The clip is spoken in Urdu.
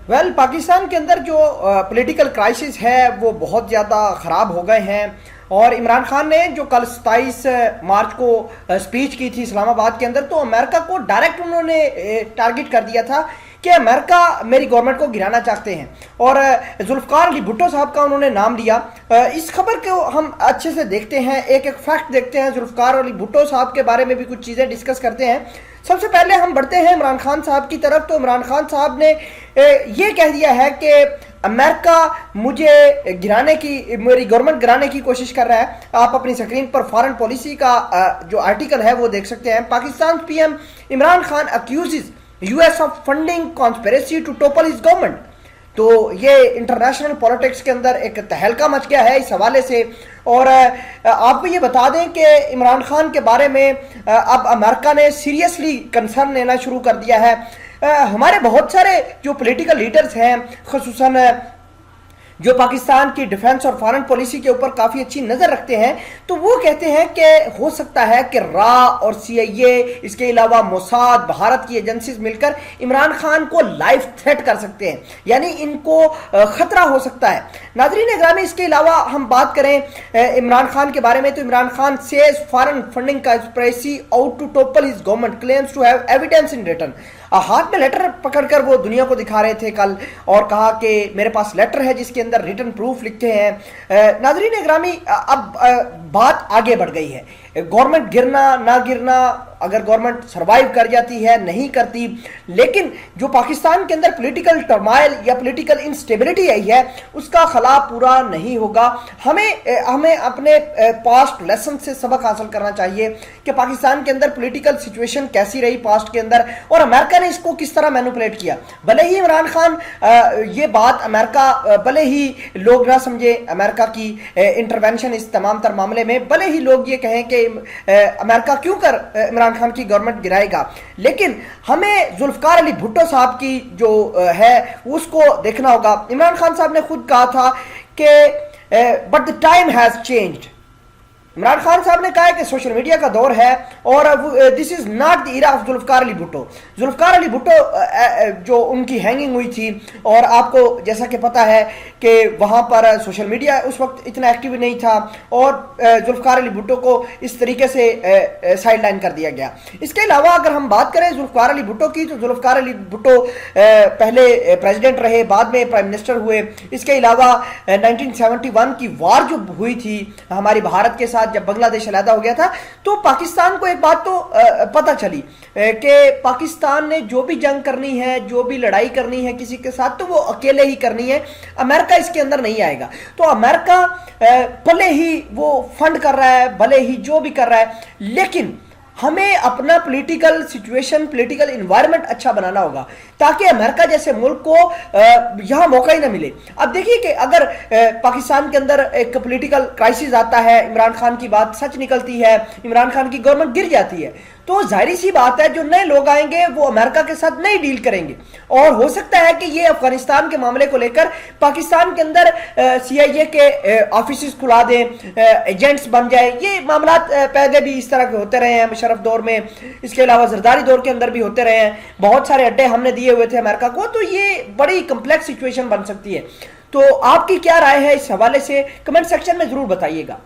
پاکستان کے اندر جو پولیٹیکل کرائسس ہے وہ بہت زیادہ خراب ہو گئے ہیں، اور عمران خان نے جو کل 27 مارچ کو سپیچ کی تھی اسلام آباد کے اندر، تو امریکہ کو ڈائریکٹ انہوں نے ٹارگٹ کر دیا تھا کہ امریکہ میری گورنمنٹ کو گرانا چاہتے ہیں، اور ذوالفقار علی بھٹو صاحب کا انہوں نے نام لیا۔ اس خبر کو ہم اچھے سے دیکھتے ہیں، ایک ایک فیکٹ دیکھتے ہیں، ذوالفقار علی بھٹو صاحب کے بارے میں بھی کچھ چیزیں ڈسکس کرتے ہیں۔ سب سے پہلے ہم بڑھتے ہیں عمران خان صاحب کی طرف۔ تو عمران خان صاحب نے یہ کہہ دیا ہے کہ امریکہ مجھے گرانے کی، میری گورنمنٹ گرانے کی کوشش کر رہا ہے۔ آپ اپنی سکرین پر فارن پالیسی کا جو آرٹیکل ہے وہ دیکھ سکتے ہیں۔ Pakistan P M Imran Khan accuses U S of funding conspiracy to topple his government. تو یہ انٹرنیشنل پولیٹکس کے اندر ایک تہلکہ مچ گیا ہے اس حوالے سے۔ اور آپ کو یہ بتا دیں کہ عمران خان کے بارے میں اب امریکہ نے سیریسلی کنسرن لینا شروع کر دیا ہے۔ ہمارے بہت سارے جو پولیٹیکل لیڈرز ہیں، خصوصاً جو پاکستان کی ڈیفنس اور فارن پالیسی کے اوپر کافی اچھی نظر رکھتے ہیں، تو وہ کہتے ہیں کہ ہو سکتا ہے کہ را اور سی آئی اے، اس کے علاوہ موساد، بھارت کی ایجنسیز مل کر عمران خان کو لائف تھریٹ کر سکتے ہیں، یعنی ان کو خطرہ ہو سکتا ہے۔ ناظرین گرامی، اس کے علاوہ ہم بات کریں عمران خان کے بارے میں، تو Imran Khan says foreign funding conspiracy out to topple his government claims to have evidence in written. ہاتھ میں لیٹر پکڑ کر وہ دنیا کو دکھا رہے تھے کل، اور کہا کہ میرے پاس لیٹر ہے جس کے اندر ریٹن پروف لکھے ہیں۔ ناظرین اگرامی، اب بات آگے بڑھ گئی ہے۔ گورنمنٹ گرنا نہ گرنا، اگر گورنمنٹ سروائیو کر جاتی ہے نہیں کرتی، لیکن جو پاکستان کے اندر پولیٹیکل ٹرمائل یا پولیٹیکل انسٹیبلٹی آئی ہے اس کا خلا پورا نہیں ہوگا۔ ہمیں اپنے پاسٹ لیسن سے سبق حاصل کرنا چاہیے کہ پاکستان کے اندر پولیٹیکل سچویشن کیسی رہی پاسٹ کے اندر، اور امریکہ نے اس کو کس طرح مینوپولیٹ کیا۔ بھلے ہی عمران خان یہ بات امریکہ، بھلے ہی لوگ نہ سمجھے امریکہ کی انٹروینشن اس تمام تر معاملے میں، بھلے ہی لوگ یہ کہیں کہ امریکہ کیوں کر عمران خان کی گورنمنٹ گرائے گا، لیکن ہمیں ذوالفقار علی بھٹو صاحب کی جو ہے اس کو دیکھنا ہوگا۔ عمران خان صاحب نے خود کہا تھا کہ but the time has changed. Imran Khan صاحب نے کہا ہے کہ سوشل میڈیا کا دور ہے، اور this is not the era of Zulfikar Ali Bhutto. Zulfikar Ali Bhutto جو ان کی ہینگنگ ہوئی تھی، اور آپ کو جیسا کہ پتہ ہے کہ وہاں پر سوشل میڈیا اس وقت اتنا ایکٹیو نہیں تھا، اور ذوالفقار علی بھٹو کو اس طریقے سے سائڈ لائن کر دیا گیا۔ اس کے علاوہ اگر ہم بات کریں ذوالفقار علی بھٹو کی، تو ذوالفقار علی بھٹو پہلے پریزیڈنٹ رہے، بعد میں پرائم منسٹر ہوئے۔ اس کے علاوہ 1971 کی وار جو ہوئی تھی ہماری بھارت کے ساتھ، جب بنگلہ دیش علیحدہ ہو گیا تھا، تو پاکستان کو ایک بات تو پتہ چلی کہ پاکستان نے جو بھی جنگ کرنی ہے، جو بھی لڑائی کرنی ہے کسی کے ساتھ، تو وہ اکیلے ہی کرنی ہے، امریکہ اس کے اندر نہیں آئے گا۔ تو امریکہ بھلے ہی وہ فنڈ کر رہا ہے، بھلے ہی جو بھی کر رہا ہے، لیکن ہمیں اپنا پولیٹیکل سچویشن، پولیٹیکل انوائرمنٹ اچھا بنانا ہوگا، تاکہ امریکہ جیسے ملک کو یہاں موقع ہی نہ ملے۔ اب دیکھیے کہ اگر پاکستان کے اندر ایک پولیٹیکل کرائسس آتا ہے، عمران خان کی بات سچ نکلتی ہے، عمران خان کی گورنمنٹ گر جاتی ہے، تو ظاہری سی بات ہے جو نئے لوگ آئیں گے وہ امریکہ کے ساتھ نہیں ڈیل کریں گے، اور ہو سکتا ہے کہ یہ افغانستان کے معاملے کو لے کر پاکستان کے اندر سی آئی اے کے آفیسز کھلا دیں، ایجنٹس بن جائیں۔ یہ معاملات پہلے بھی اس طرح کے ہوتے رہے ہیں مشرف دور میں، اس کے علاوہ زرداری دور کے اندر بھی ہوتے رہے ہیں، بہت سارے اڈے ہم نے دیے ہوئے تھے امریکہ کو۔ تو یہ بڑی کمپلیکس سچویشن بن سکتی ہے۔ تو آپ کی کیا رائے ہے اس حوالے سے؟ کمنٹ سیکشن میں ضرور بتائیے گا۔